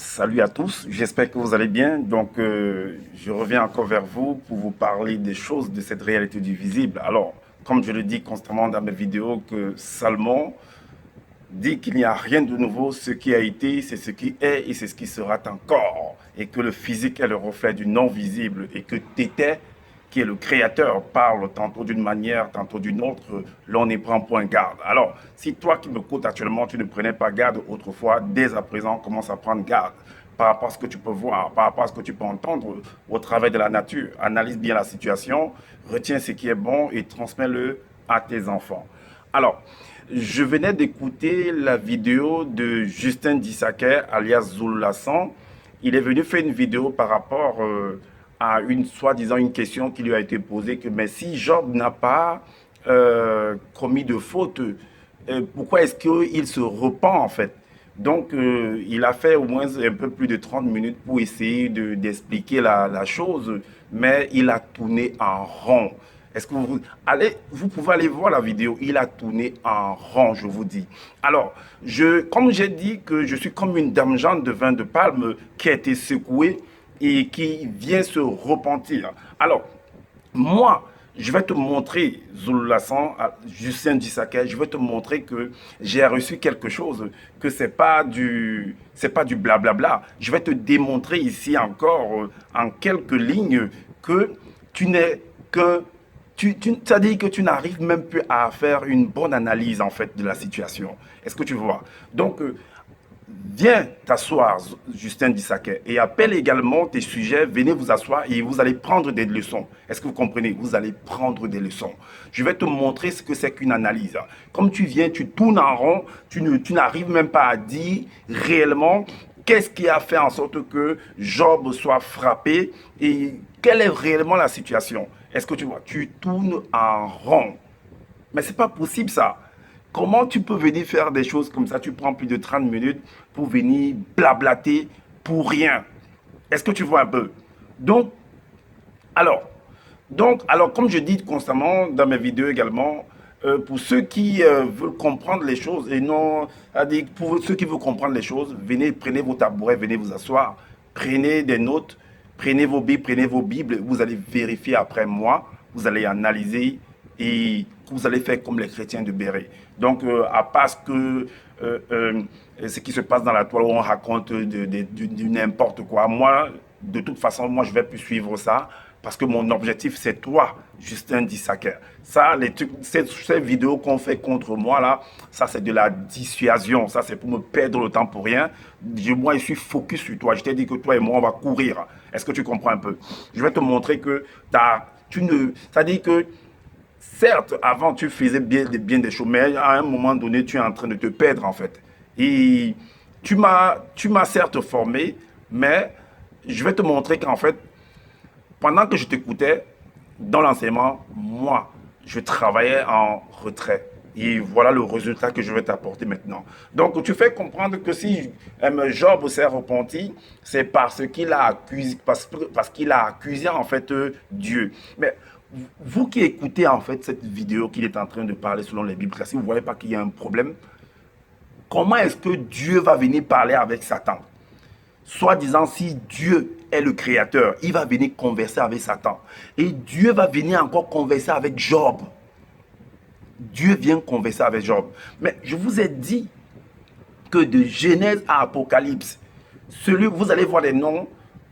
Salut à tous, j'espère que vous allez bien. Je reviens encore vers vous pour vous parler des choses de cette réalité du visible. Alors, comme je le dis constamment dans mes vidéos, que Salomon dit qu'il n'y a rien de nouveau, ce qui a été, c'est ce qui est et c'est ce qui sera encore. Et que le physique est le reflet du non-visible et que Tété, qui est le créateur, parle tantôt d'une manière, tantôt d'une autre, l'on n'y prend point garde. Alors, si toi qui me m'écoutes actuellement, tu ne prenais pas garde autrefois, dès à présent, commence à prendre garde par rapport à ce que tu peux voir, par rapport à ce que tu peux entendre au travers de la nature. Analyse bien la situation, retiens ce qui est bon et transmets-le à tes enfants. Alors, je venais d'écouter la vidéo de Justin Dissaker, alias Zoulassan. Il est venu faire une vidéo par rapport à une soi-disant une question qui lui a été posée que mais si Job n'a pas commis de faute, pourquoi est-ce qu'il se repent en fait? Il a fait au moins un peu plus de 30 minutes pour essayer d'expliquer la chose, mais il a tourné en rond. Est-ce que vous pouvez aller voir la vidéo, il a tourné en rond, je vous dis. Alors, comme j'ai dit que je suis comme une dame Jeanne de vin de palme qui a été secouée et qui vient se repentir. Alors, moi, je vais te montrer, Zoulassan, Justin Dissaker, je vais te montrer que j'ai reçu quelque chose, que c'est pas du blablabla. Je vais te démontrer ici encore, en quelques lignes, que tu n'es que ça dit que tu n'arrives même plus à faire une bonne analyse en fait de la situation. Est-ce que tu vois? Viens t'asseoir, Justin Dissaker, et appelle également tes sujets. Venez vous asseoir et vous allez prendre des leçons. Est-ce que vous comprenez? Vous allez prendre des leçons. Je vais te montrer ce que c'est qu'une analyse. Comme tu viens, tu tournes en rond, tu n'arrives même pas à dire réellement qu'est-ce qui a fait en sorte que Job soit frappé et quelle est réellement la situation. Est-ce que tu vois? Tu tournes en rond. Mais c'est pas possible ça. Comment tu peux venir faire des choses comme ça? Tu prends plus de 30 minutes pour venir blablater pour rien. Est-ce que tu vois un peu? Donc, alors, alors, comme je dis constamment dans mes vidéos également, pour ceux qui veulent comprendre les choses et non, pour ceux qui veulent comprendre les choses, venez, prenez vos tabourets, venez vous asseoir, prenez des notes, prenez vos Bibles, vous allez vérifier après moi, vous allez analyser et vous allez faire comme les chrétiens de Béret. À part ce qui se passe dans la toile où on raconte de n'importe quoi, moi, de toute façon, moi, je vais plus suivre ça parce que mon objectif, c'est toi, Justin Dissaker. Ça, ces vidéos qu'on fait contre moi, là, ça, c'est de la dissuasion. Ça, c'est pour me perdre le temps pour rien. Moi, je suis focus sur toi. Je t'ai dit que toi et moi, on va courir. Est-ce que tu comprends un peu? Je vais te montrer que ça dit que certes, avant, tu faisais bien des choses, mais à un moment donné, tu es en train de te perdre, en fait. Et tu m'as certes formé, mais je vais te montrer qu'en fait, pendant que je t'écoutais, dans l'enseignement, moi, je travaillais en retrait. Et voilà le résultat que je vais t'apporter maintenant. Donc, tu fais comprendre que si Job s'est repenti, c'est parce qu'il a accusé, parce qu'il a accusé en fait Dieu. Mais vous qui écoutez en fait cette vidéo qu'il est en train de parler selon les Bibles, si vous ne voyez pas qu'il y a un problème, comment est-ce que Dieu va venir parler avec Satan? Soit disant, si Dieu est le créateur, il va venir converser avec Satan. Et Dieu va venir encore converser avec Job. Dieu vient converser avec Job. Mais je vous ai dit que de Genèse à Apocalypse, vous allez voir les noms,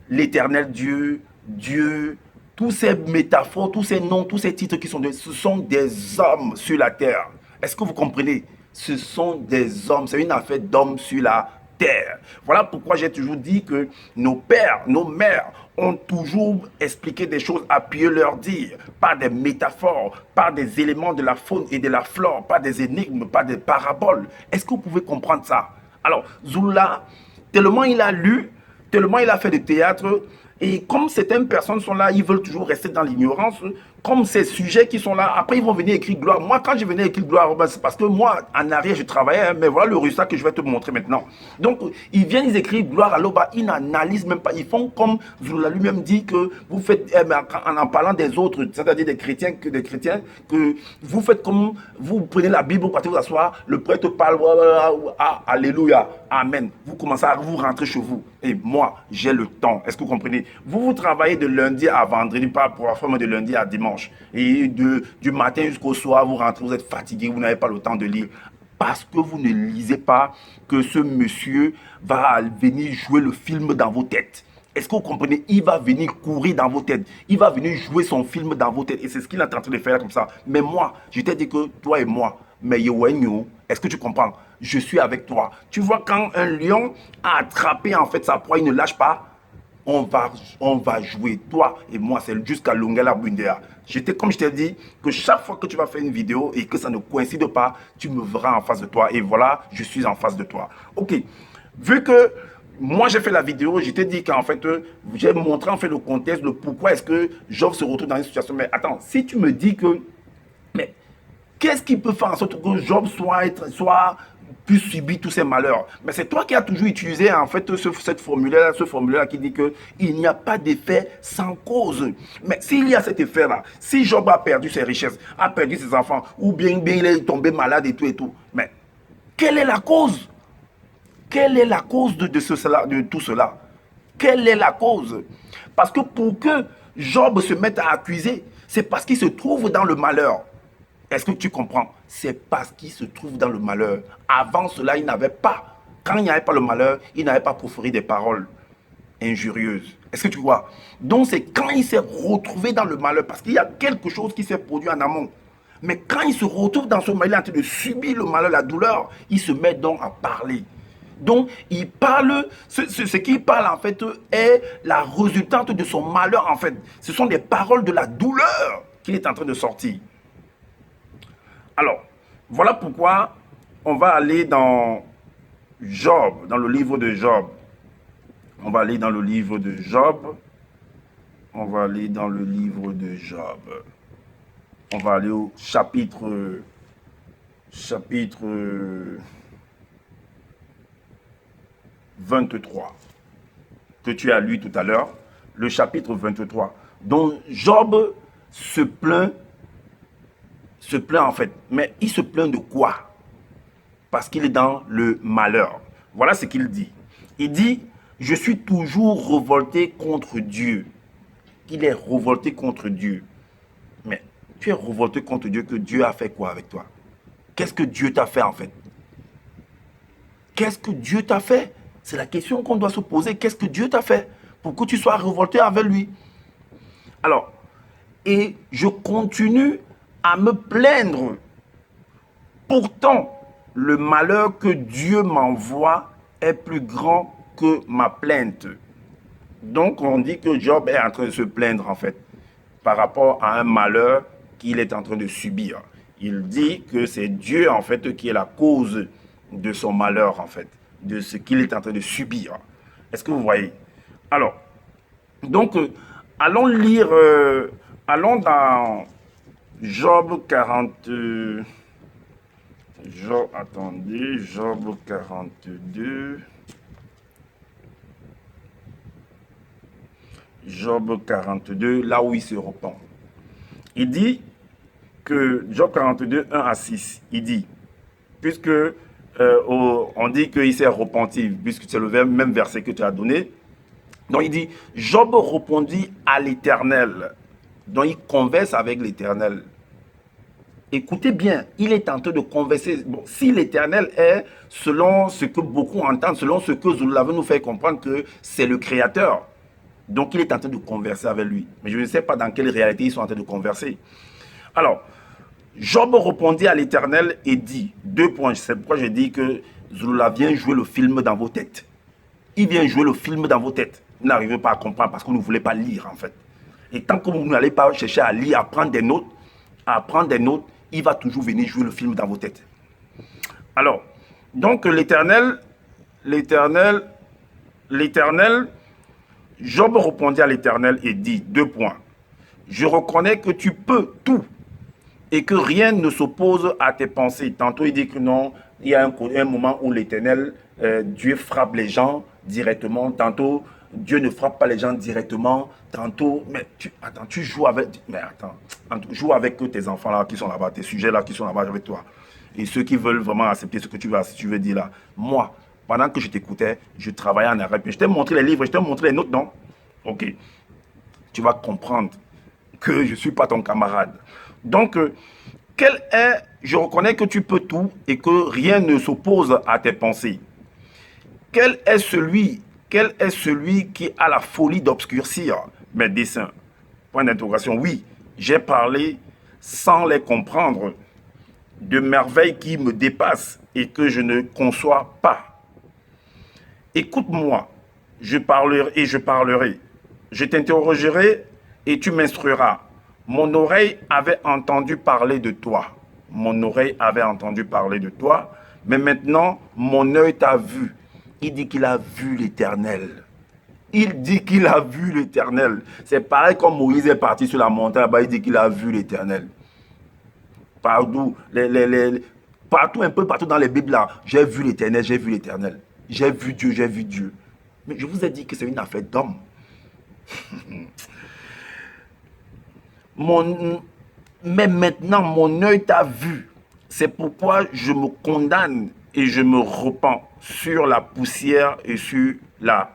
l'éternel Dieu, Dieu, tous ces métaphores, tous ces noms, tous ces titres qui sont ce sont des hommes sur la terre. Est-ce que vous comprenez? Ce sont des hommes, c'est une affaire d'hommes sur la terre. Voilà pourquoi j'ai toujours dit que nos pères, nos mères ont toujours expliqué des choses, appuyé leur dire, par des métaphores, par des éléments de la faune et de la flore, pas des énigmes, pas des paraboles. Est-ce que vous pouvez comprendre ça? Alors, Zoula, tellement il a lu, tellement il a fait de théâtre, et comme certaines personnes sont là, ils veulent toujours rester dans l'ignorance, comme ces sujets qui sont là, après ils vont venir écrire gloire. Moi, quand je venais écrire gloire, ben, c'est parce que moi, en arrière, je travaillais, hein, mais voilà le résultat que je vais te montrer maintenant. Donc, ils viennent, ils écrivent gloire à l'Oba, ils n'analysent même pas. Ils font comme Zouloula lui-même dit que vous faites, en parlant des autres, c'est-à-dire des chrétiens, que vous faites comme, vous prenez la Bible, vous partez vous asseoir, le prêtre parle, alléluia, amen. Vous commencez à vous rentrer chez vous. Et moi, j'ai le temps. Est-ce que vous comprenez? Vous travaillez de lundi à vendredi, pas pour la forme de lundi à dimanche. Et du matin jusqu'au soir, vous rentrez, vous êtes fatigué, vous n'avez pas le temps de lire. Parce que vous ne lisez pas que ce monsieur va venir jouer le film dans vos têtes. Est-ce que vous comprenez? Il va venir courir dans vos têtes. Il va venir jouer son film dans vos têtes. Et c'est ce qu'il est en train de faire comme ça. Mais moi, je t'ai dit que toi et moi, mais est-ce que tu comprends? Je suis avec toi. Tu vois, quand un lion a attrapé en fait sa proie, il ne lâche pas. On va jouer, toi et moi, c'est jusqu'à Lungela Bundea. Comme je t'ai dit, que chaque fois que tu vas faire une vidéo et que ça ne coïncide pas, tu me verras en face de toi. Et voilà, je suis en face de toi. Ok, vu que moi j'ai fait la vidéo, je t'ai dit qu'en fait, j'ai montré en fait le contexte, le pourquoi est-ce que Job se retrouve dans une situation. Mais attends, si tu me dis que, mais qu'est-ce qui peut faire en sorte que Job puisse subir tous ces malheurs? Mais c'est toi qui as toujours utilisé en fait ce formulaire qui dit qu'il n'y a pas d'effet sans cause. Mais s'il y a cet effet-là, si Job a perdu ses richesses, a perdu ses enfants, ou bien il est tombé malade et tout, mais quelle est la cause? Quelle est la cause de tout cela? Quelle est la cause? Parce que pour que Job se mette à accuser, c'est parce qu'il se trouve dans le malheur. Est-ce que tu comprends? C'est parce qu'il se trouve dans le malheur. Avant cela, il n'avait pas. Quand il n'y avait pas le malheur, il n'avait pas proféré des paroles injurieuses. Est-ce que tu vois? Donc c'est quand il s'est retrouvé dans le malheur, parce qu'il y a quelque chose qui s'est produit en amont. Mais quand il se retrouve dans ce malheur, il est en train de subir le malheur, la douleur, il se met donc à parler. Donc, il parle, ce qu'il parle en fait est la résultante de son malheur en fait. Ce sont des paroles de la douleur qu'il est en train de sortir. Alors, voilà pourquoi on va aller dans Job, dans le livre de Job. On va aller dans le livre de Job. On va aller dans le livre de Job. On va aller au chapitre 23, que tu as lu tout à l'heure. Le chapitre 23. Donc, Job se plaint en fait. Mais il se plaint de quoi? Parce qu'il est dans le malheur. Voilà ce qu'il dit. Il dit, je suis toujours révolté contre Dieu. Il est révolté contre Dieu. Mais tu es révolté contre Dieu, que Dieu a fait quoi avec toi? Qu'est-ce que Dieu t'a fait en fait? Qu'est-ce que Dieu t'a fait? C'est la question qu'on doit se poser. Qu'est-ce que Dieu t'a fait pour que tu sois révolté avec lui? Alors, et je continue à me plaindre. Pourtant, le malheur que Dieu m'envoie est plus grand que ma plainte. Donc, on dit que Job est en train de se plaindre, en fait, par rapport à un malheur qu'il est en train de subir. Il dit que c'est Dieu, en fait, qui est la cause de son malheur, en fait, de ce qu'il est en train de subir. Est-ce que vous voyez? Alors, donc, allons lire, allons dans Job 40, Job 42, Job 42, là où il se repent. Il dit que, Job 42, 1 à 6, il dit, puisque on dit qu'il s'est repenti, puisque c'est le même verset que tu as donné. Donc il dit, Job répondit à l'Éternel. Donc il converse avec l'Éternel. Écoutez bien, il est en train de converser. Bon, si l'Éternel est, selon ce que beaucoup entendent, selon ce que Zoula veut nous faire comprendre, que c'est le Créateur. Donc il est en train de converser avec lui. Mais je ne sais pas dans quelle réalité ils sont en train de converser. Alors, Job répondit à l'Éternel et dit, 2 points, c'est pourquoi je dis que Zoula vient jouer le film dans vos têtes. Il vient jouer le film dans vos têtes. Vous n'arrivez pas à comprendre parce que vous ne voulez pas lire en fait. Et tant que vous n'allez pas chercher à lire, à prendre des notes, il va toujours venir jouer le film dans vos têtes. Alors, donc l'Éternel, Job répondit à l'Éternel et dit, 2 points. je reconnais que tu peux tout et que rien ne s'oppose à tes pensées. Tantôt, il dit que non, il y a un moment où l'Éternel, Dieu frappe les gens directement. Tantôt, Dieu ne frappe pas les gens directement. Tantôt, mais attends, tu joues avec, mais attends, joue avec tes enfants là qui sont là-bas, tes sujets là qui sont là-bas avec toi. Et ceux qui veulent vraiment accepter ce que tu veux dire là. Moi, pendant que je t'écoutais, je travaillais en arabe. Je t'ai montré les livres, je t'ai montré les notes, non? Ok. Tu vas comprendre que je ne suis pas ton camarade. Donc, je reconnais que tu peux tout et que rien ne s'oppose à tes pensées. Quel est celui qui a la folie d'obscurcir mes desseins? Point d'interrogation. Oui, j'ai parlé sans les comprendre de merveilles qui me dépassent et que je ne conçois pas. Écoute-moi, je parlerai et je parlerai. Je t'interrogerai et tu m'instruiras. Mon oreille avait entendu parler de toi. Mon oreille avait entendu parler de toi, mais maintenant, mon œil t'a vu. Il dit qu'il a vu l'Éternel. Il dit qu'il a vu l'Éternel. C'est pareil comme Moïse est parti sur la montagne, là-bas, il dit qu'il a vu l'Éternel. Partout, partout, un peu partout dans les Bibles, là, j'ai vu l'Éternel, j'ai vu l'Éternel. J'ai vu Dieu, j'ai vu Dieu. Mais je vous ai dit que c'est une affaire d'homme. Mais maintenant, mon œil t'a vu. C'est pourquoi je me condamne et je me repens sur la poussière et sur la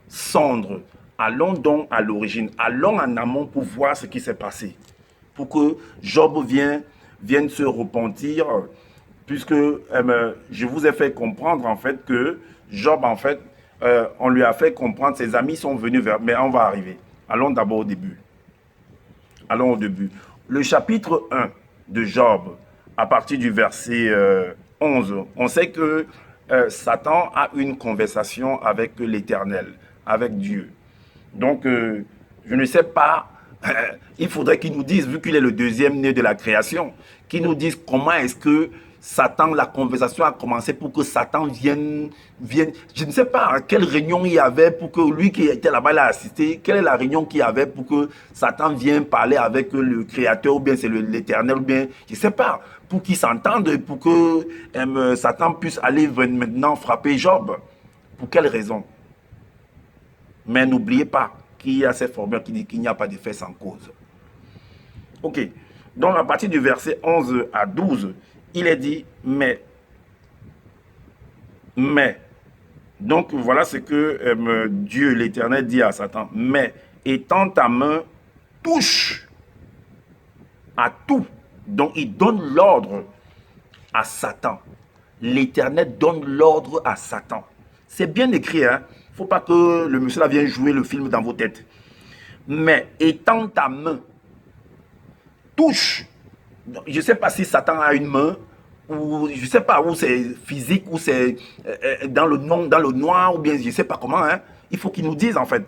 cendre. Allons donc à l'origine, allons en amont pour voir ce qui s'est passé. Pour que Job vienne se repentir, puisque je vous ai fait comprendre en fait que Job, en fait, on lui a fait comprendre, ses amis sont venus vers... Mais on va arriver. Allons d'abord au début. Allons au début. Le chapitre 1 de Job, à partir du verset 11, on sait que Satan a une conversation avec l'Éternel, avec Dieu. Donc, je ne sais pas, il faudrait qu'il nous dise, vu qu'il est le deuxième né de la création, qu'il nous dise comment est-ce que Satan, la conversation a commencé pour que Satan vienne. Je ne sais pas quelle réunion il y avait pour que lui qui était là-bas, il a assisté. Quelle est la réunion qu'il y avait pour que Satan vienne parler avec le Créateur, ou bien c'est l'Éternel, ou bien, je ne sais pas, pour qu'ils s'entendent, pour que Satan puisse aller maintenant frapper Job. Pour quelle raison? Mais n'oubliez pas qu'il y a cette formule qui dit qu'il n'y a pas d'effet sans cause. Ok. Donc, à partir du verset 11 à 12, il est dit, mais. Donc, voilà ce que Dieu, l'Éternel, dit à Satan. Mais, étends ta main, touche à tout. Donc, il donne l'ordre à Satan. L'Éternel donne l'ordre à Satan. C'est bien écrit, hein. Il ne faut pas que le monsieur là vienne jouer le film dans vos têtes. Mais, étends ta main, touche. Je ne sais pas si Satan a une main, ou je ne sais pas où c'est physique, ou c'est dans le noir, ou bien je ne sais pas comment. Hein. Il faut qu'il nous dise en fait.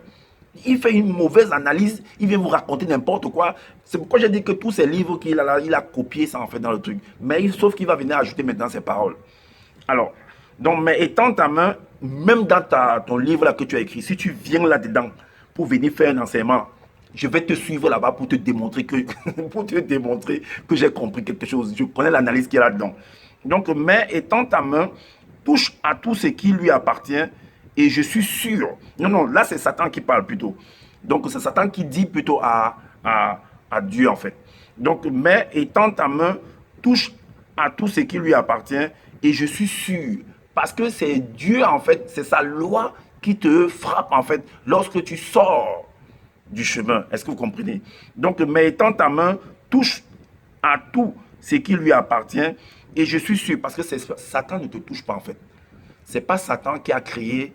Il fait une mauvaise analyse, il vient vous raconter n'importe quoi. C'est pourquoi j'ai dit que tous ces livres qu'il a là, il a copié ça en fait dans le truc. Mais sauf qu'il va venir ajouter maintenant ses paroles. Alors, donc, mais étends ta main, même dans ton livre là que tu as écrit, si tu viens là-dedans pour venir faire un enseignement, je vais te suivre là-bas pour te démontrer que, j'ai compris quelque chose. Je connais l'analyse qu'il y a là-dedans. Donc, mais étends ta main, touche à tout ce qui lui appartient et je suis sûr. Non, là c'est Satan qui parle plutôt. Donc, c'est Satan qui dit plutôt à Dieu en fait. Donc, mais étends ta main, touche à tout ce qui lui appartient et je suis sûr. Parce que c'est Dieu en fait, c'est sa loi qui te frappe en fait lorsque tu sors du chemin. Est-ce que vous comprenez? Donc, mais étends ta main, touche à tout ce qui lui appartient. Et je suis sûr, parce que Satan ne te touche pas en fait. Ce n'est pas Satan qui a créé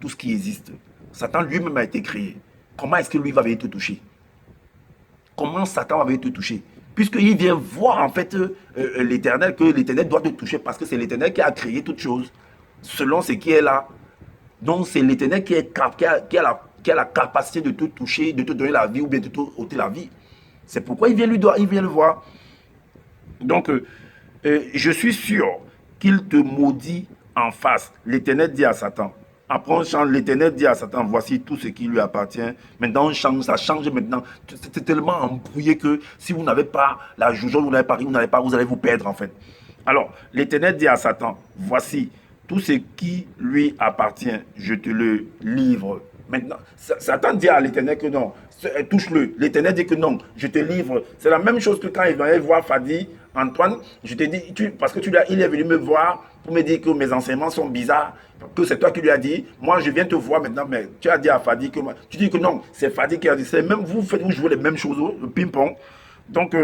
tout ce qui existe. Satan lui-même a été créé. Comment est-ce que lui va venir te toucher? Comment Satan va venir te toucher? Puisqu'il vient voir en fait l'Éternel, que l'Éternel doit te toucher parce que c'est l'Éternel qui a créé toutes choses, selon ce qui est là. Donc c'est l'Éternel qui a la capacité de te toucher, de te donner la vie ou bien de te ôter la vie. C'est pourquoi il vient le voir. Donc, je suis sûr qu'il te maudit en face. L'Éternel dit à Satan, Après, on change. L'Éternel dit à Satan, voici tout ce qui lui appartient. Maintenant, on change, ça change maintenant. C'est tellement embrouillé que si vous n'avez pas la joujole, vous n'avez pas, vous allez vous perdre en fait. Alors, l'Éternel dit à Satan, voici tout ce qui lui appartient, je te le livre. Maintenant, Satan dit à l'Éternel que non, touche-le. L'Éternel dit que non, je te livre. C'est la même chose que quand il va voir Fadi, Antoine, je te dis, parce que il est venu me voir pour me dire que mes enseignements sont bizarres, que c'est toi qui lui as dit. Moi, je viens te voir maintenant, mais tu as dit à Fadi que tu dis que non, c'est Fadi qui a dit. C'est même vous jouez les mêmes choses, le ping-pong. Donc,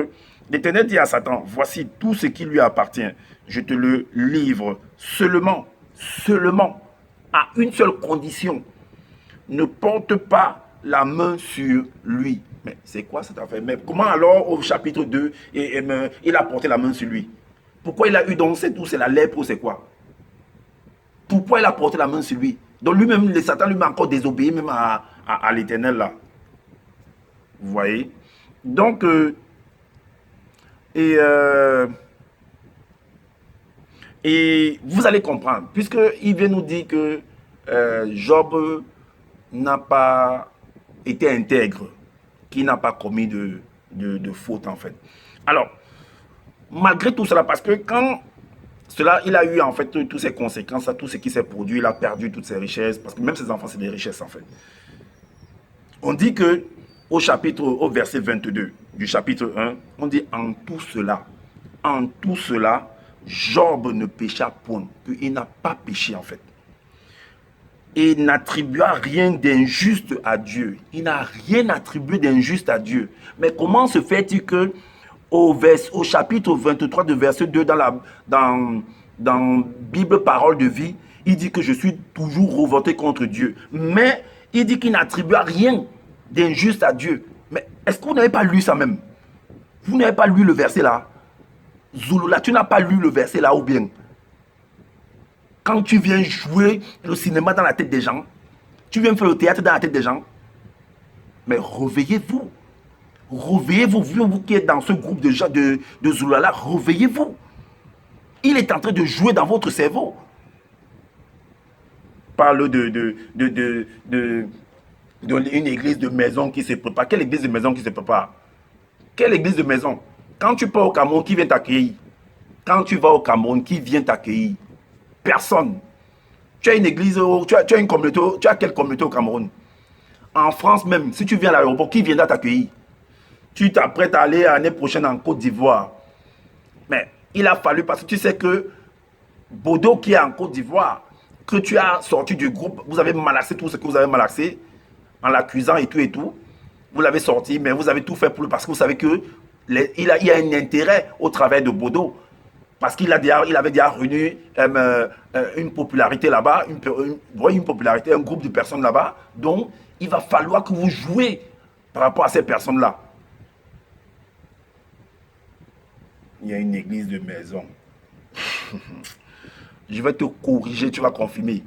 l'Éternel dit à Satan, voici tout ce qui lui appartient, je te le livre seulement, à une seule condition. Ne porte pas la main sur lui. Mais c'est quoi cette affaire? Mais comment alors au chapitre 2, il a porté la main sur lui? Pourquoi il a eu donc c'est tout? C'est la lèpre ou c'est quoi? Pourquoi il a porté la main sur lui? Donc lui-même, le Satan lui-même encore désobéi même à l'Éternel là. Vous voyez? Donc, et vous allez comprendre, puisqu'il vient nous dire que Job n'a pas été intègre, qui n'a pas commis de faute en fait. Alors, malgré tout cela, parce que quand cela, il a eu en fait toutes ses conséquences, tout ce qui s'est produit, il a perdu toutes ses richesses, parce que même ses enfants, c'est des richesses en fait. On dit que au verset 22 du chapitre 1, on dit en tout cela, Job ne pécha point, qu'il n'a pas péché en fait. Et n'attribua rien d'injuste à Dieu. Il n'a rien attribué d'injuste à Dieu. Mais comment se fait-il que au chapitre 23 de verset 2 dans Bible Parole de Vie, il dit que je suis toujours revolté contre Dieu. Mais il dit qu'il n'attribua rien d'injuste à Dieu. Mais est-ce que vous n'avez pas lu ça même? Vous n'avez pas lu le verset là? Zouloula, tu n'as pas lu le verset là ou bien? Quand tu viens jouer le cinéma dans la tête des gens, tu viens faire le théâtre dans la tête des gens, mais réveillez-vous. Réveillez-vous, vous qui êtes dans ce groupe de gens de Zoulala, réveillez-vous. Il est en train de jouer dans votre cerveau. Parle d'une église de maison qui se prépare. Quelle église de maison qui se prépare? Quelle église de maison? Quand tu pars au Cameroun, qui vient t'accueillir? Quand tu vas au Cameroun, qui vient t'accueillir? Personne. Tu as une église, tu as une communauté, tu as quelle communauté au Cameroun? En France même, si tu viens à l'aéroport, qui viendra t'accueillir? Tu t'apprêtes à aller l'année prochaine en Côte d'Ivoire. Mais il a fallu, parce que tu sais que Bodo qui est en Côte d'Ivoire, que tu as sorti du groupe, vous avez malaxé tout ce que vous avez malaxé, en l'accusant et tout, vous l'avez sorti, mais vous avez tout fait pour lui, parce que vous savez que il y a un intérêt au travail de Bodo. Parce qu'il avait déjà réuni une popularité là-bas, une popularité, un groupe de personnes là-bas. Donc, il va falloir que vous jouez par rapport à ces personnes-là. Il y a une église de maison. Je vais te corriger, tu vas confirmer.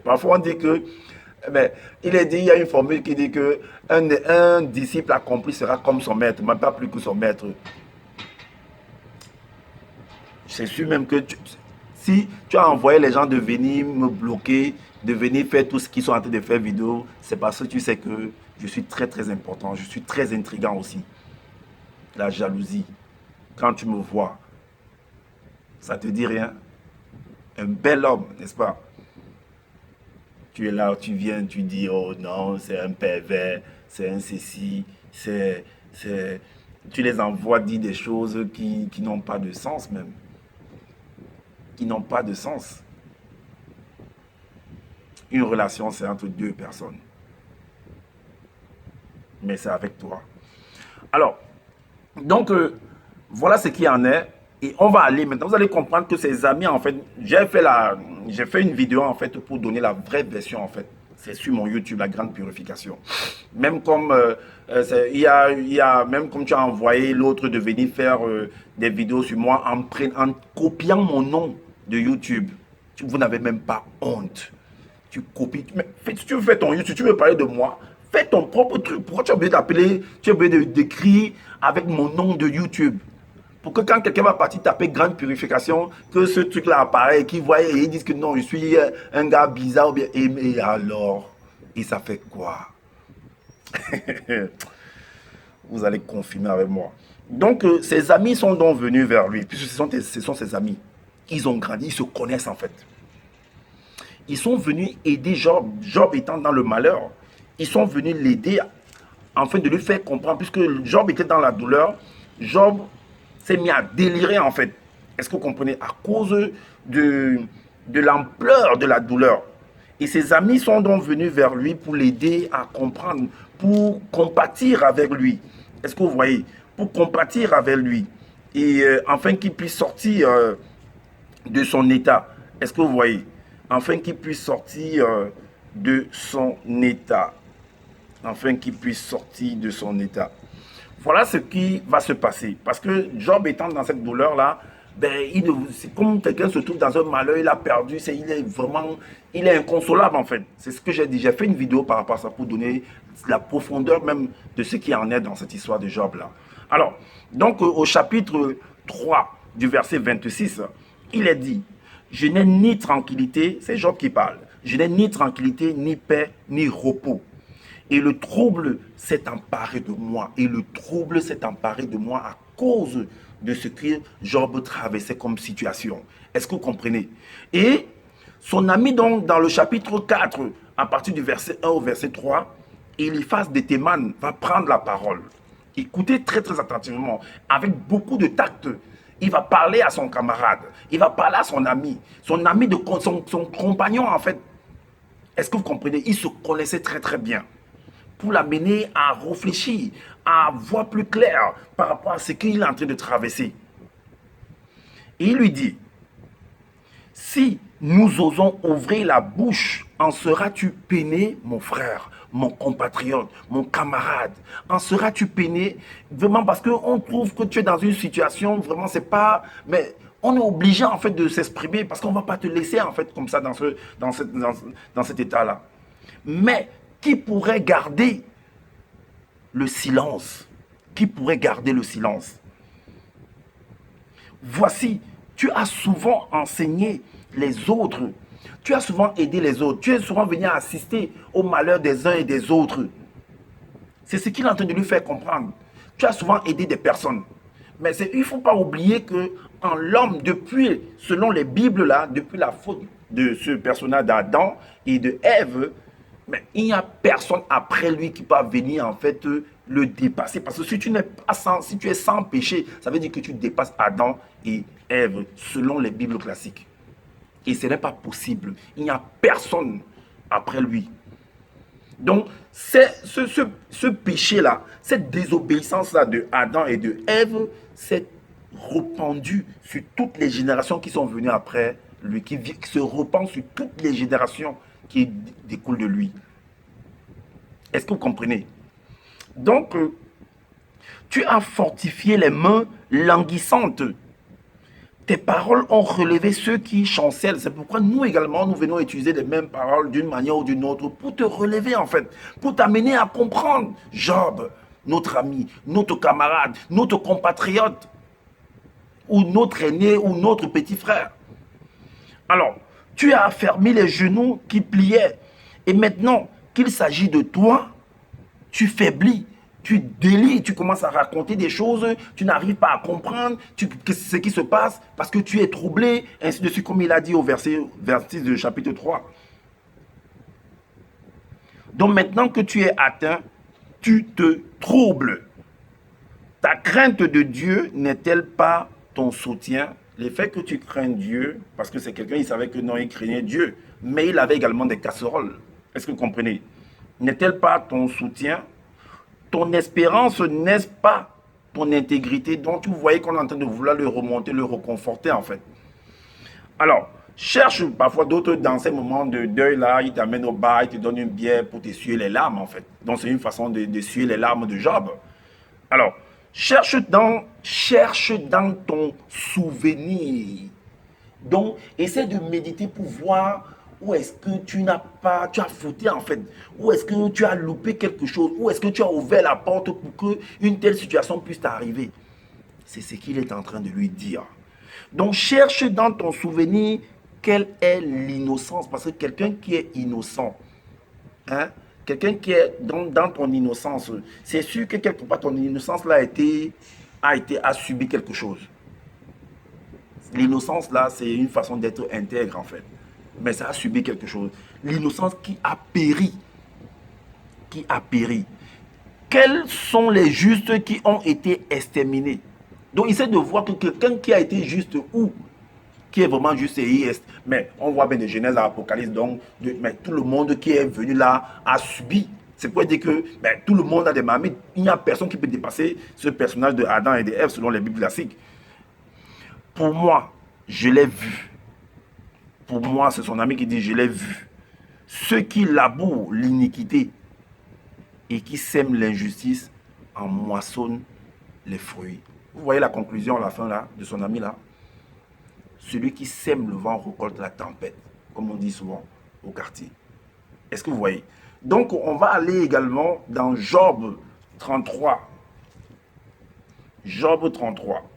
Parfois, on dit que... Mais il est dit, il y a une formule qui dit que un disciple accompli sera comme son maître, mais pas plus que son maître. C'est sûr même que si tu as envoyé les gens de venir me bloquer, de venir faire tout ce qu'ils sont en train de faire vidéo, c'est parce que tu sais que je suis très très important, je suis très intriguant aussi. La jalousie, quand tu me vois, ça te dit rien? Un bel homme, n'est-ce pas? Tu es là, tu viens, tu dis, oh non, c'est un pervers, c'est un ceci, tu les envoies dire des choses qui n'ont pas de sens même. Qui n'ont pas de sens. Une relation, c'est entre deux personnes. Mais c'est avec toi. Alors, donc, voilà ce qu'il en est. Et on va aller maintenant. Vous allez comprendre que ces amis, en fait, j'ai fait une vidéo, en fait, pour donner la vraie version, en fait. C'est sur mon YouTube, La Grande Purification. Même comme, même comme tu as envoyé l'autre de venir faire des vidéos sur moi en copiant mon nom de YouTube. Vous n'avez même pas honte. Tu copies. Mais si tu veux faire ton YouTube, tu veux parler de moi, fais ton propre truc. Pourquoi tu as besoin d'appeler, tu as besoin d'écrire avec mon nom de YouTube? Pour que quand quelqu'un va partir taper grande purification, que ce truc-là apparaît, qu'ils voient et ils disent que non, je suis un gars bizarre. Bien, et alors, et ça fait quoi? Vous allez confirmer avec moi. Donc, ses amis sont donc venus vers lui, puisque ce sont ses amis. Ils ont grandi, ils se connaissent en fait. Ils sont venus aider Job. Job étant dans le malheur, ils sont venus l'aider afin de lui faire comprendre, puisque Job était dans la douleur. Job s'est mis à délirer en fait. Est-ce que vous comprenez? À cause de l'ampleur de la douleur. Et ses amis sont donc venus vers lui pour l'aider à comprendre, pour compatir avec lui. Est-ce que vous voyez? Pour compatir avec lui. Et afin qu'il puisse sortir de son état. Est-ce que vous voyez? Afin qu'il puisse sortir de son état. Afin qu'il puisse sortir de son état. Voilà ce qui va se passer. Parce que Job étant dans cette douleur-là, ben, c'est comme quelqu'un se trouve dans un malheur, il a perdu, il est inconsolable en fait. C'est ce que j'ai dit. J'ai fait une vidéo par rapport à ça pour donner la profondeur même de ce qui en est dans cette histoire de Job-là. Alors, donc au chapitre 3 du verset 26, il est dit, je n'ai ni tranquillité, c'est Job qui parle, je n'ai ni tranquillité, ni paix, ni repos. Et le trouble s'est emparé de moi. Et le trouble s'est emparé de moi à cause de ce que Job traversait comme situation. Est-ce que vous comprenez? Et son ami, donc, dans le chapitre 4, à partir du verset 1 au verset 3, Eliphaz de Théman va prendre la parole. Écoutez très très attentivement, avec beaucoup de tact. Il va parler à son camarade, il va parler à son ami de son compagnon en fait. Est-ce que vous comprenez? Ils se connaissaient très très bien. Pour l'amener à réfléchir, à voir plus clair par rapport à ce qu'il est en train de traverser. Et il lui dit, si nous osons ouvrir la bouche, en seras-tu peiné, mon frère, mon compatriote, mon camarade? En seras-tu peiné? Vraiment parce qu'on trouve que tu es dans une situation, vraiment c'est pas... Mais on est obligé en fait de s'exprimer parce qu'on ne va pas te laisser en fait comme ça dans cet état-là. Mais qui pourrait garder le silence? Qui pourrait garder le silence? Voici, tu as souvent enseigné les autres. Tu as souvent aidé les autres. Tu es souvent venu assister au malheur des uns et des autres. C'est ce qu'il est en train de lui faire comprendre. Tu as souvent aidé des personnes. Mais il ne faut pas oublier que en l'homme, depuis, selon les Bibles là, depuis la faute de ce personnage d'Adam et de Ève, mais il n'y a personne après lui qui peut venir en fait le dépasser. Parce que si tu es sans péché, ça veut dire que tu dépasses Adam et Ève selon les Bibles classiques. Et ce n'est pas possible. Il n'y a personne après lui. Donc, ce péché-là, cette désobéissance-là de Adam et de Ève, s'est répandu sur toutes les générations qui sont venues après lui, qui se répand sur toutes les générations qui découlent de lui. Est-ce que vous comprenez? Donc, tu as fortifié les mains languissantes. Tes paroles ont relevé ceux qui chancellent. C'est pourquoi nous également, nous venons utiliser les mêmes paroles d'une manière ou d'une autre pour te relever en fait, pour t'amener à comprendre. Job, notre ami, notre camarade, notre compatriote, ou notre aîné, ou notre petit frère. Alors, tu as affermi les genoux qui pliaient. Et maintenant qu'il s'agit de toi, tu faiblis. Tu délies, tu commences à raconter des choses, tu n'arrives pas à comprendre ce qui se passe parce que tu es troublé, ainsi de suite, comme il a dit au verset 6 du chapitre 3. Donc maintenant que tu es atteint, tu te troubles. Ta crainte de Dieu n'est-elle pas ton soutien? Le fait que tu crains Dieu, parce que c'est quelqu'un, il savait que non, il craignait Dieu, mais il avait également des casseroles. Est-ce que vous comprenez? N'est-elle pas ton soutien? Ton espérance, n'est-ce pas ton intégrité? Donc, vous voyez qu'on est en train de vouloir le remonter, le reconforter, en fait. Alors, cherche parfois d'autres dans ces moments de deuil, là, ils t'amènent au bar, ils te donnent une bière pour t'essuyer les larmes, en fait. Donc, c'est une façon d'essuyer les larmes de Job. Alors, cherche dans ton souvenir. Donc, essaie de méditer pour voir où est-ce que tu as fauté en fait, où est-ce que tu as loupé quelque chose, où est-ce que tu as ouvert la porte pour qu'une telle situation puisse t'arriver. C'est ce qu'il est en train de lui dire. Donc cherche dans ton souvenir quelle est l'innocence. Parce que quelqu'un qui est innocent, hein, quelqu'un qui est dans ton innocence, c'est sûr que quelque part ton innocence là a subi quelque chose. L'innocence là, c'est une façon d'être intègre en fait. Mais ça a subi quelque chose. L'innocence qui a péri. Qui a péri. Quels sont les justes qui ont été exterminés? Donc, essaie de voir que quelqu'un qui a été juste ou qui est vraiment juste et est. Mais on voit bien de Genèse à Apocalypse, donc, mais tout le monde qui est venu là a subi. C'est pour dire que tout le monde a des marmites. Il n'y a personne qui peut dépasser ce personnage de Adam et de Ève selon les Bibles classiques. Pour moi, je l'ai vu. Pour moi, c'est son ami qui dit, je l'ai vu. Ceux qui labourent l'iniquité et qui sèment l'injustice en moissonnent les fruits. Vous voyez la conclusion à la fin là, de son ami là? Celui qui sème le vent récolte la tempête, comme on dit souvent au quartier. Est-ce que vous voyez? Donc, on va aller également dans Job 33. Job 33.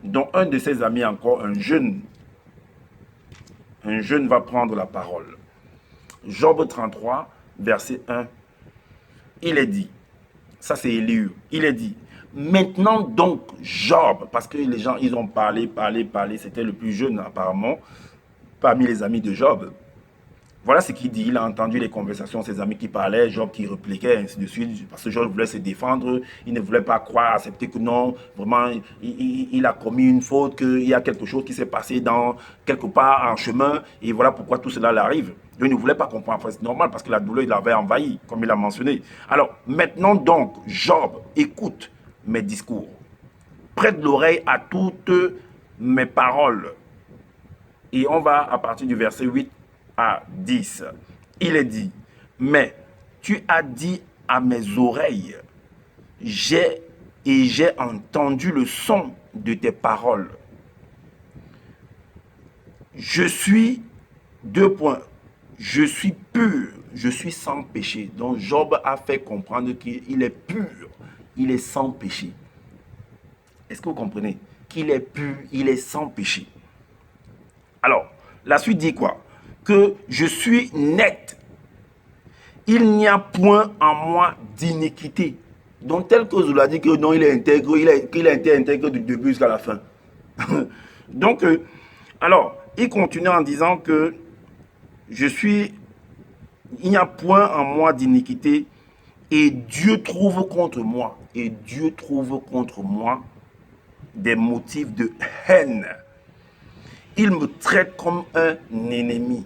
Dont un de ses amis encore, un jeune va prendre la parole. Job 33, verset 1. Il est dit, ça c'est Élihu, il est dit, maintenant donc Job, parce que les gens, ils ont parlé, c'était le plus jeune apparemment, parmi les amis de Job. Voilà ce qu'il dit, il a entendu les conversations, ses amis qui parlaient, Job qui répliquait, ainsi de suite, parce que Job voulait se défendre, il ne voulait pas croire, accepter que non, vraiment, il a commis une faute, qu'il y a quelque chose qui s'est passé quelque part en chemin, et voilà pourquoi tout cela l'arrive. Il ne voulait pas comprendre, c'est normal, parce que la douleur, il l'avait envahi, comme il a mentionné. Alors, maintenant donc, Job, écoute mes discours, prête l'oreille à toutes mes paroles, et on va à partir du verset 8 à 10. Il est dit, mais tu as dit à mes oreilles, j'ai entendu le son de tes paroles. Je suis, je suis pur, je suis sans péché. Donc Job a fait comprendre qu'il est pur, il est sans péché. Est-ce que vous comprenez? Qu'il est pur, il est sans péché. Alors, la suite dit quoi? Que je suis net. Il n'y a point en moi d'iniquité. Donc, tel que je l'ai dit que non, il est intègre, qu'il a été intègre du début jusqu'à la fin. Donc, alors, il continue en disant que il n'y a point en moi d'iniquité et Dieu trouve contre moi. Et Dieu trouve contre moi des motifs de haine. Il me traite comme un ennemi,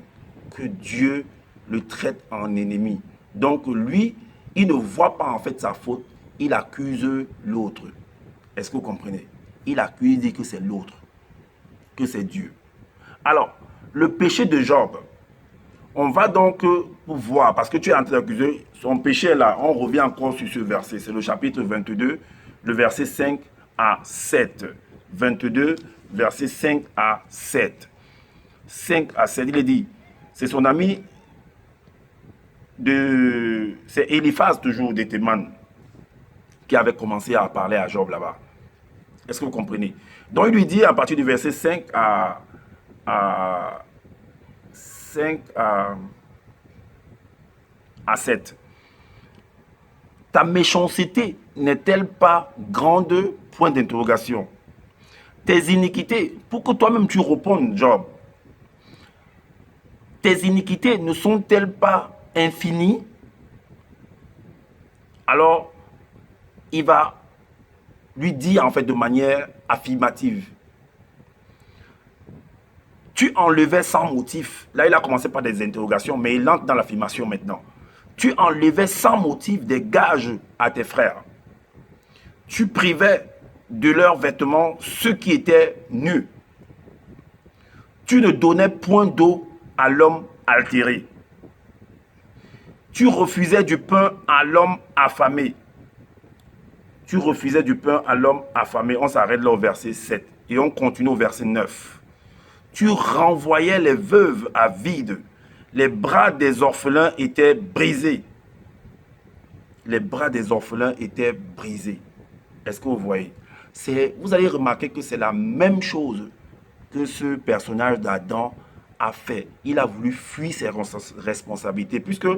que Dieu le traite en ennemi. Donc lui, il ne voit pas en fait sa faute, il accuse l'autre. Est-ce que vous comprenez? Il accuse, il dit que c'est l'autre, que c'est Dieu. Alors, le péché de Job, on va donc voir, parce que tu es en train d'accuser, son péché là, on revient encore sur ce verset, c'est le chapitre 22, le verset 5 à 7. 22, verset 5 à 7. 5 à 7, il est dit, c'est son ami, c'est Eliphaz toujours de Théman, qui avait commencé à parler à Job là-bas. Est-ce que vous comprenez? Donc il lui dit à partir du verset 5 à 7. Ta méchanceté n'est-elle pas grande? Point d'interrogation. Tes iniquités, pour que toi-même tu répondes, Job, tes iniquités ne sont-elles pas infinies? Alors, il va lui dire en fait de manière affirmative. Tu enlevais sans motif. Là, il a commencé par des interrogations, mais il entre dans l'affirmation maintenant. Tu enlevais sans motif des gages à tes frères. Tu privais de leurs vêtements ceux qui étaient nus. Tu ne donnais point d'eau à l'homme altéré. Tu refusais du pain à l'homme affamé. Tu refusais du pain à l'homme affamé. On s'arrête là au verset 7 et on continue au verset 9. Tu renvoyais les veuves à vide. Les bras des orphelins étaient brisés. Les bras des orphelins étaient brisés. Est-ce que vous voyez? Vous allez remarquer que c'est la même chose que ce personnage d'Adam a fait. Il a voulu fuir ses responsabilités, puisque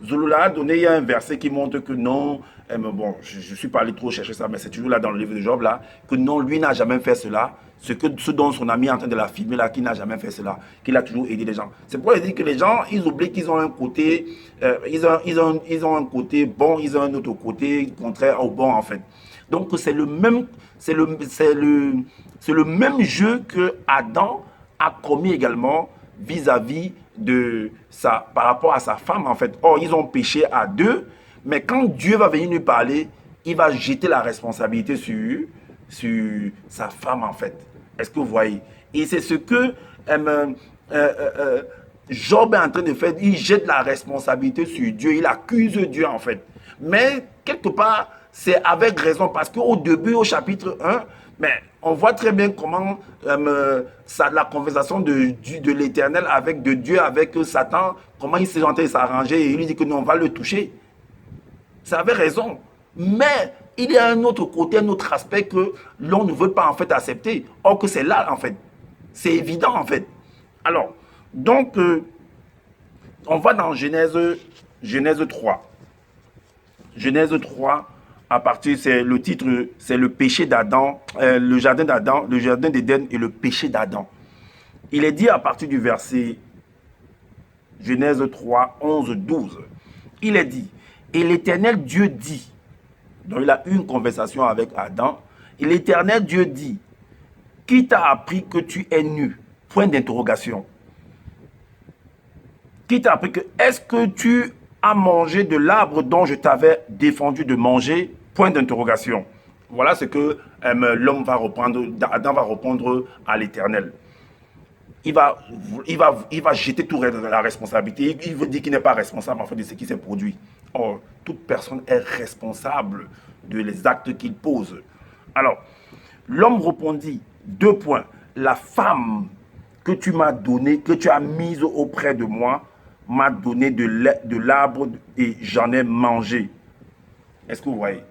Zulula a donné, il y a un verset qui montre que non, bon, je ne suis pas allé trop chercher ça, mais c'est toujours là dans le livre de Job, là, que non, lui n'a jamais fait cela, ce dont son ami est en train de l'affirmer là, qu'il n'a jamais fait cela, qu'il a toujours aidé les gens. C'est pour dire que les gens, ils oublient qu'ils ont un côté, ils ont un côté bon, ils ont un autre côté contraire au bon, en fait. Donc, c'est le même, c'est le même jeu que Adam a commis également vis-à-vis de par rapport à sa femme, en fait. Or, ils ont péché à deux, mais quand Dieu va venir lui parler, il va jeter la responsabilité sur sa femme, en fait. Est-ce que vous voyez? Et c'est ce que Job est en train de faire. Il jette la responsabilité sur Dieu, il accuse Dieu, en fait. Mais, quelque part, c'est avec raison, parce qu'au début, au chapitre 1, mais on voit très bien comment la conversation de l'Éternel avec de Dieu, avec Satan, comment il s'est en train de s'arranger et il lui dit que non, on va le toucher. Ça avait raison. Mais il y a un autre côté, un autre aspect que l'on ne veut pas en fait accepter. Or que c'est là en fait. C'est évident en fait. Alors, donc, on va dans Genèse 3. Genèse 3. À partir, c'est le titre, c'est le péché d'Adam, le jardin d'Adam, le jardin d'Éden et le péché d'Adam. Il est dit à partir du verset Genèse 3, 11, 12. Il est dit, et l'Éternel Dieu dit, donc il a eu une conversation avec Adam, et l'Éternel Dieu dit, qui t'a appris que tu es nu? Point d'interrogation. Qui t'a appris que, est-ce que tu as mangé de l'arbre dont je t'avais défendu de manger? Point d'interrogation. Voilà ce que l'homme va reprendre, Adam va répondre à l'Éternel. Il va jeter toute la responsabilité. Il veut dire qu'il n'est pas responsable en fait de ce qui s'est produit. Or, toute personne est responsable des actes qu'il pose. Alors, l'homme répondit, 2 points. La femme que tu m'as donnée, que tu as mise auprès de moi, m'a donné de l'arbre et j'en ai mangé. Est-ce que vous voyez?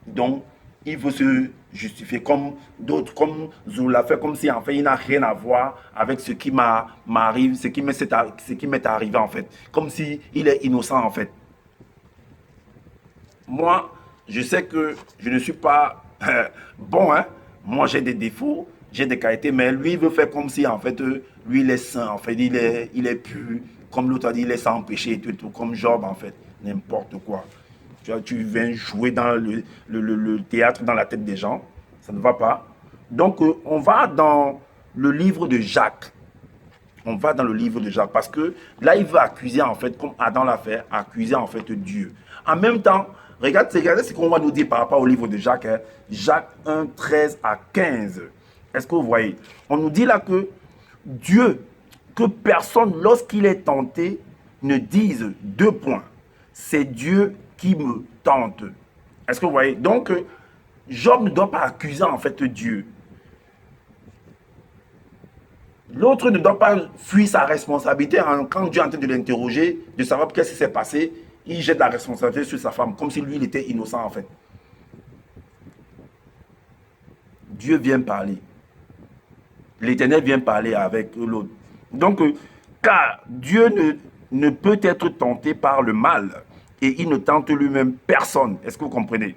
Donc, il veut se justifier comme d'autres, comme Zoula fait, comme si en fait il n'a rien à voir avec ce qui m'arrive, ce qui m'est arrivé en fait. Comme si il est innocent en fait. Moi, je sais que je ne suis pas bon, hein. Moi, j'ai des défauts, j'ai des qualités, mais lui, il veut faire comme si en fait, lui, il est saint, en fait, il est pur. Comme l'autre a dit, il est sans péché et tout, comme Job en fait, n'importe quoi. Tu viens jouer dans le théâtre dans la tête des gens. Ça ne va pas. Donc, on va dans le livre de Jacques. On va dans le livre de Jacques parce que là, il veut accuser, en fait, comme Adam l'a fait, accuser, en fait, Dieu. En même temps, regardez ce qu'on va nous dire par rapport au livre de Jacques. Hein. Jacques 1, 13 à 15. Est-ce que vous voyez? On nous dit là que Dieu, que personne, lorsqu'il est tenté, ne dise 2 points. C'est Dieu qui me tente. Est-ce que vous voyez? Donc, Job ne doit pas accuser en fait Dieu. L'autre ne doit pas fuir sa responsabilité quand Dieu est en train de l'interroger, de savoir qu'est-ce qui s'est passé. Il jette la responsabilité sur sa femme, comme si lui, il était innocent en fait. Dieu vient parler. L'Éternel vient parler avec l'autre. Donc, car Dieu ne peut être tenté par le mal et il ne tente lui-même personne. Est-ce que vous comprenez?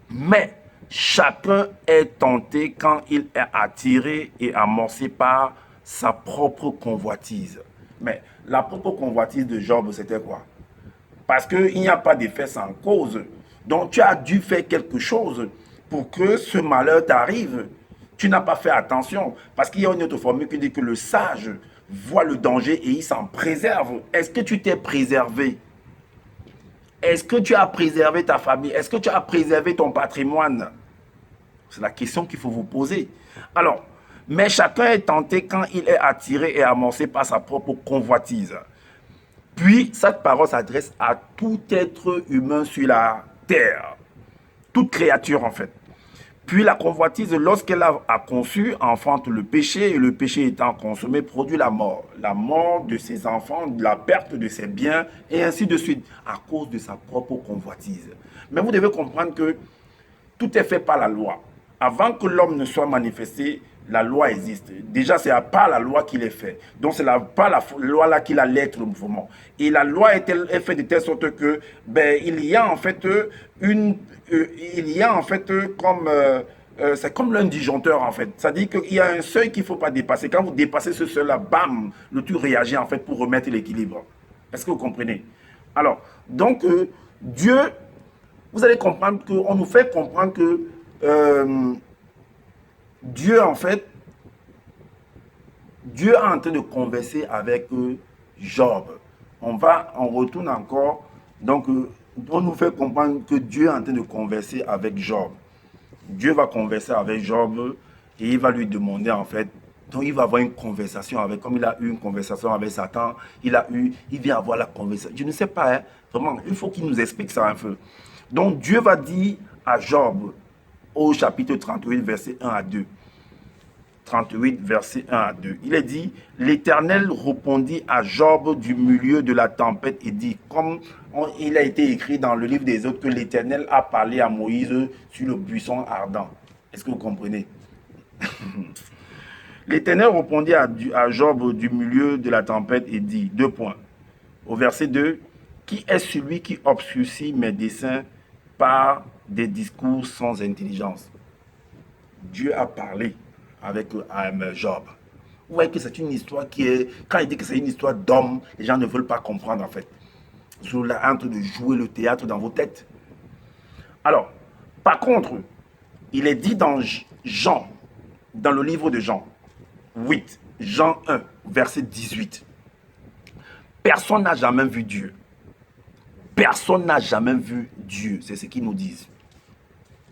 Mais chacun est tenté quand il est attiré et amorcé par sa propre convoitise. Mais la propre convoitise de Job, c'était quoi? Parce qu'il n'y a pas d'effet sans cause. Donc tu as dû faire quelque chose pour que ce malheur t'arrive. Tu n'as pas fait attention. Parce qu'il y a une autre formule qui dit que le sage voit le danger et il s'en préserve. Est-ce que tu t'es préservé? Est-ce que tu as préservé ta famille? Est-ce que tu as préservé ton patrimoine? C'est la question qu'il faut vous poser. Alors, mais chacun est tenté quand il est attiré et amorcé par sa propre convoitise. Puis, cette parole s'adresse à tout être humain sur la terre. Toute créature, en fait. Puis la convoitise, lorsqu'elle a conçu, enfante le péché, et le péché étant consommé, produit la mort. La mort de ses enfants, la perte de ses biens, et ainsi de suite, à cause de sa propre convoitise. Mais vous devez comprendre que tout est fait par la loi. Avant que l'homme ne soit manifesté, la loi existe. Déjà, c'est par la loi qu'il est fait. Donc, c'est par la loi là qu'il a l'être, le mouvement. Et la loi est faite de telle sorte que, il y a en fait comme c'est comme l'un disjoncteur en fait. Ça dit qu'il y a un seuil qu'il ne faut pas dépasser. Quand vous dépassez ce seuil-là, bam, le tout réagit en fait pour remettre l'équilibre. Est-ce que vous comprenez? Alors, donc, Dieu, vous allez comprendre qu'on nous fait comprendre que Dieu, en fait, Dieu est en train de converser avec Job. On retourne encore. Donc, on nous fait comprendre que Dieu est en train de converser avec Job. Dieu va converser avec Job et il va lui demander, en fait, donc il va avoir une conversation avec, comme il a eu une conversation avec Satan, il vient avoir la conversation. Je ne sais pas, hein, vraiment, il faut qu'il nous explique ça un peu. Donc, Dieu va dire à Job, au chapitre 38, verset 1 à 2. 38, verset 1 à 2. Il est dit, l'Éternel répondit à Job du milieu de la tempête et dit, comme il a été écrit dans le livre des autres, que l'Éternel a parlé à Moïse sur le buisson ardent. Est-ce que vous comprenez? L'Éternel répondit à Job du milieu de la tempête et dit, deux points. Au verset 2, qui est celui qui obscurcit mes desseins par des discours sans intelligence? Dieu a parlé avec Job. Vous voyez que c'est une histoire qui est... Quand il dit que c'est une histoire d'homme, les gens ne veulent pas comprendre en fait. Ils sont là en train de jouer le théâtre dans vos têtes. Alors, par contre, il est dit dans Jean, dans le livre de Jean 8, Jean 1, verset 18. Personne n'a jamais vu Dieu. Personne n'a jamais vu Dieu. C'est ce qu'ils nous disent.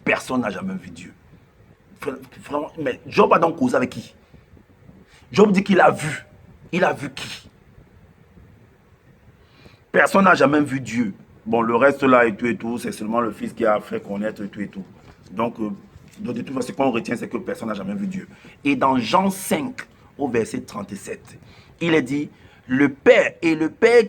Personne n'a jamais vu Dieu. Vraiment, mais Job a donc causé avec qui? Job dit qu'il a vu. Il a vu qui? Personne n'a jamais vu Dieu. Bon, le reste là et tout, c'est seulement le Fils qui a fait connaître et tout. Donc, de toute façon, ce qu'on retient, c'est que personne n'a jamais vu Dieu. Et dans Jean 5, au verset 37, il est dit, le Père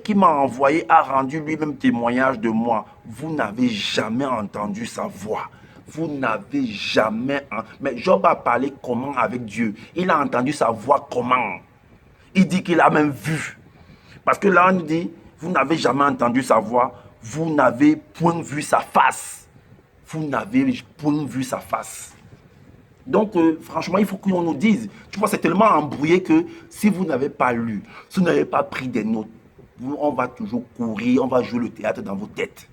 qui m'a envoyé a rendu lui-même témoignage de moi. Vous n'avez jamais entendu sa voix. Vous n'avez jamais... Mais Job a parlé comment avec Dieu? Il a entendu sa voix comment? Il dit qu'il a même vu. Parce que là, on dit, vous n'avez jamais entendu sa voix, vous n'avez point vu sa face. Vous n'avez point vu sa face. Donc, franchement, il faut qu'on nous dise. Tu vois, c'est tellement embrouillé que si vous n'avez pas lu, si vous n'avez pas pris des notes, on va toujours courir, on va jouer le théâtre dans vos têtes.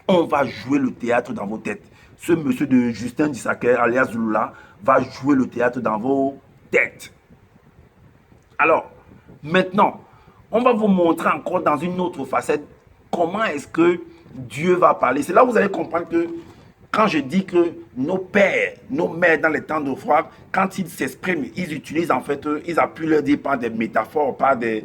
On va jouer le théâtre dans vos têtes. Ce monsieur de Justin Dissaker, alias Lula, va jouer le théâtre dans vos têtes. Alors, maintenant, on va vous montrer encore dans une autre facette comment est-ce que Dieu va parler. C'est là où vous allez comprendre que quand je dis que nos pères, nos mères dans les temps de froid, quand ils s'expriment, ils utilisent en fait, ils appuient leur dire par des métaphores, par des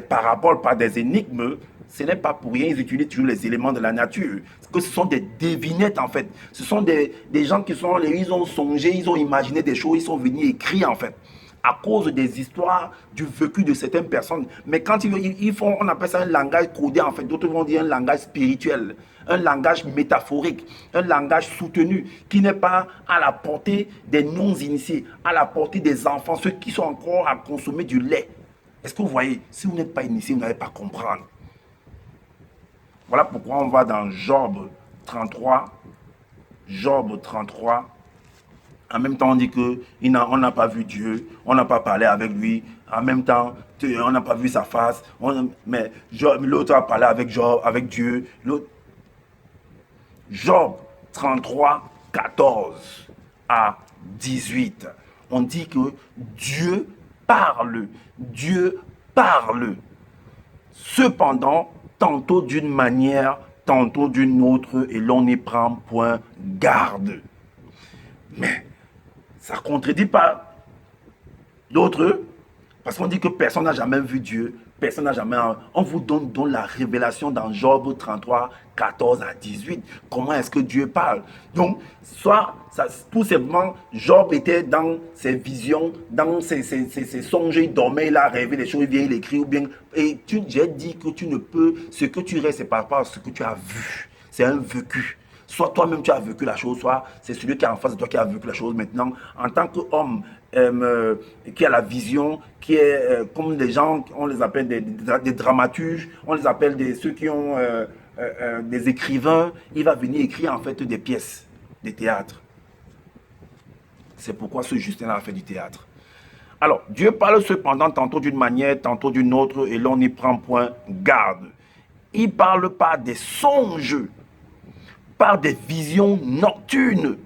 paraboles, par des énigmes. Ce n'est pas pour rien, ils utilisent toujours les éléments de la nature. Parce que ce sont des devinettes en fait. Ce sont des gens qui sont, ils ont songé, ils ont imaginé des choses, ils sont venus écrire en fait. À cause des histoires du vécu de certaines personnes. Mais quand ils font, on appelle ça un langage codé en fait. D'autres vont dire un langage spirituel, un langage métaphorique, un langage soutenu qui n'est pas à la portée des non-initiés, à la portée des enfants, ceux qui sont encore à consommer du lait. Est-ce que vous voyez? Si vous n'êtes pas initié, vous n'allez pas comprendre. Voilà pourquoi on va dans Job 33. Job 33. En même temps, on dit qu'on n'a pas vu Dieu, on n'a pas parlé avec lui. En même temps, on n'a pas vu sa face. Mais l'autre a parlé avec Dieu. Job 33, 14 à 18. On dit que Dieu parle. Dieu parle. Cependant, tantôt d'une manière, tantôt d'une autre, et l'on n'y prend point garde. Mais ça ne contredit pas d'autres, parce qu'on dit que personne n'a jamais vu Dieu, personne n'a jamais... On vous donne donc la révélation dans Job 33, 14 à 18. Comment est-ce que Dieu parle? Donc, soit, tout simplement, Job était dans ses visions, dans ses songes, il dormait, il a rêvé des choses, il vient, il écrit, ou bien... Et j'ai dit que tu ne peux... Ce que tu restes, c'est par rapport à ce que tu as vu. C'est un vécu. Soit toi-même tu as vécu la chose, soit c'est celui qui est en face de toi qui a vécu la chose. Maintenant, en tant qu'homme qui a la vision, qui est comme des gens, on les appelle des dramaturges, on les appelle ceux qui ont des écrivains, il va venir écrire en fait des pièces, des théâtres. C'est pourquoi ce Justin-là a fait du théâtre. Alors, Dieu parle cependant tantôt d'une manière, tantôt d'une autre, et l'on y prend point garde. Il ne parle pas des songes, par des visions nocturnes,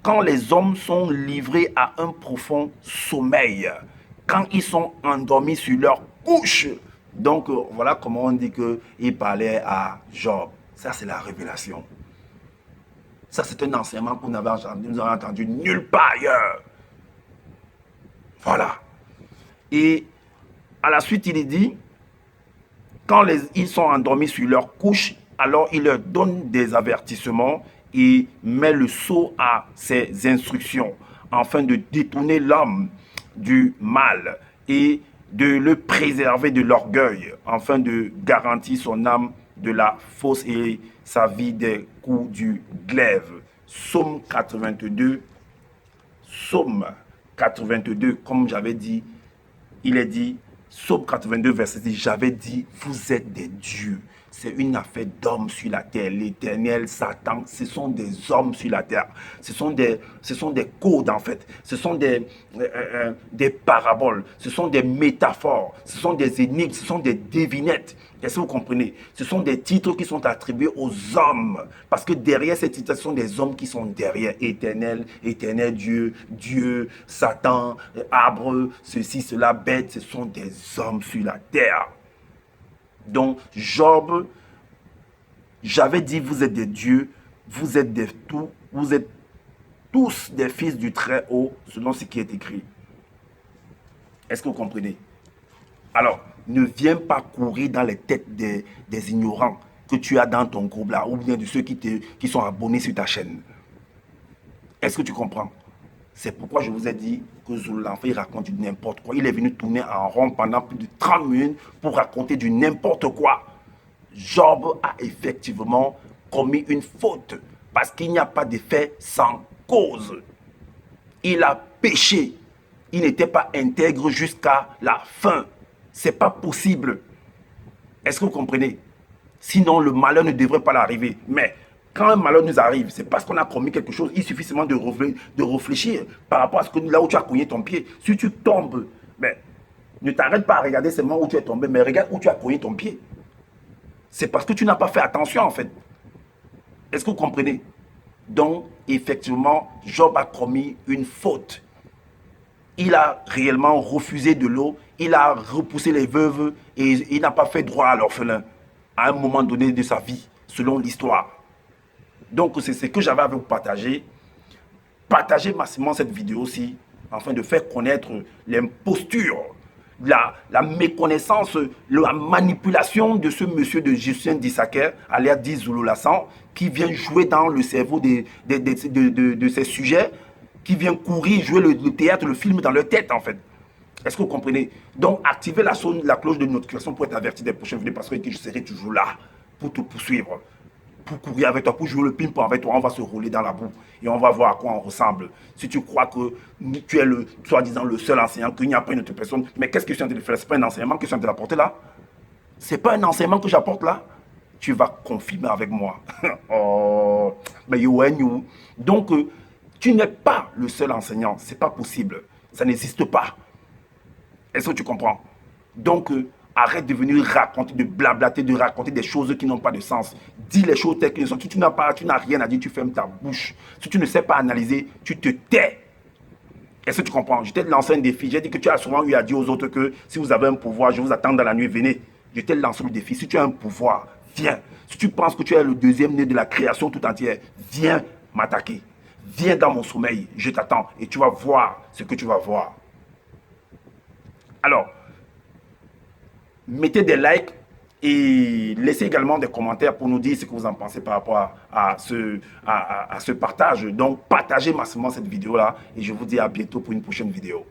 quand les hommes sont livrés à un profond sommeil, quand ils sont endormis sur leur couche. Donc, voilà comment on dit qu'il parlait à Job. Ça, c'est la révélation. Ça, c'est un enseignement qu'on avait entendu nulle part ailleurs. Voilà. Et à la suite, il est dit, quand ils sont endormis sur leur couche, alors il leur donne des avertissements et met le sceau à ses instructions, afin de détourner l'homme du mal et de le préserver de l'orgueil, afin de garantir son âme de la fausse et sa vie des coups du glaive. Psaume 82, comme j'avais dit, il est dit, Psaume 82, verset 10, j'avais dit, vous êtes des dieux. C'est une affaire d'hommes sur la terre. L'Éternel, Satan, ce sont des hommes sur la terre. Ce sont des codes, en fait. Ce sont des paraboles. Ce sont des métaphores. Ce sont des énigmes. Ce sont des devinettes. Est-ce que vous comprenez? Ce sont des titres qui sont attribués aux hommes. Parce que derrière ces titres, ce sont des hommes qui sont derrière. Éternel, éternel Dieu, Dieu, Satan, arbre, ceci, cela, bête. Ce sont des hommes sur la terre. Donc, Job, j'avais dit, vous êtes des dieux, vous êtes tous des fils du Très-Haut, selon ce qui est écrit. Est-ce que vous comprenez? Alors, ne viens pas courir dans les têtes des ignorants que tu as dans ton groupe là, ou bien de ceux qui sont abonnés sur ta chaîne. Est-ce que tu comprends? C'est pourquoi je vous ai dit que Zoulanfa, il raconte du n'importe quoi. Il est venu tourner en rond pendant plus de 30 minutes pour raconter du n'importe quoi. Job a effectivement commis une faute parce qu'il n'y a pas d'effet sans cause. Il a péché. Il n'était pas intègre jusqu'à la fin. Ce n'est pas possible. Est-ce que vous comprenez? Sinon, le malheur ne devrait pas l'arriver. Mais quand un malheur nous arrive, c'est parce qu'on a commis quelque chose. Il suffit seulement de réfléchir par rapport à ce que là où tu as cogné ton pied. Si tu tombes, mais ne t'arrête pas à regarder seulement où tu es tombé, mais regarde où tu as cogné ton pied. C'est parce que tu n'as pas fait attention en fait. Est-ce que vous comprenez? Donc, effectivement, Job a commis une faute. Il a réellement refusé de l'eau, il a repoussé les veuves et il n'a pas fait droit à l'orphelin à un moment donné de sa vie, selon l'histoire. Donc, c'est ce que j'avais à vous partager. Partagez massivement cette vidéo aussi, afin de faire connaître l'imposture, la méconnaissance, la manipulation de ce monsieur de Justin Dissaker, alias Di Zululassan, qui vient jouer dans le cerveau de ces sujets, qui vient courir, jouer le théâtre, le film dans leur tête en fait. Est-ce que vous comprenez? Donc, activez la cloche de notification pour être averti des prochaines vidéos parce que je serai toujours là pour te poursuivre, pour courir avec toi, pour jouer le ping-pong avec toi. On va se rouler dans la boue et on va voir à quoi on ressemble. Si tu crois que tu es soi-disant le seul enseignant, qu'il n'y a pas une autre personne, mais qu'est-ce que je suis en train de faire? Ce n'est pas un enseignement que je suis en train d'apporter là. Ce n'est pas un enseignement que j'apporte là. Tu vas confirmer avec moi. Oh, mais you. Donc, tu n'es pas le seul enseignant. Ce n'est pas possible. Ça n'existe pas. Est-ce que tu comprends? Donc, arrête de venir raconter, de blablater, de raconter des choses qui n'ont pas de sens. Dis les choses telles qu'elles sont. Si tu n'as rien à dire, tu fermes ta bouche. Si tu ne sais pas analyser, tu te tais. Est-ce que tu comprends? Je t'ai lancé un défi. J'ai dit que tu as souvent eu à dire aux autres que si vous avez un pouvoir, je vous attends dans la nuit, venez. Je t'ai lancé le défi. Si tu as un pouvoir, viens. Si tu penses que tu es le deuxième né de la création tout entière, viens m'attaquer. Viens dans mon sommeil, je t'attends et tu vas voir ce que tu vas voir. Alors, mettez des likes et laissez également des commentaires pour nous dire ce que vous en pensez par rapport à ce partage. Donc, partagez massivement cette vidéo-là et je vous dis à bientôt pour une prochaine vidéo.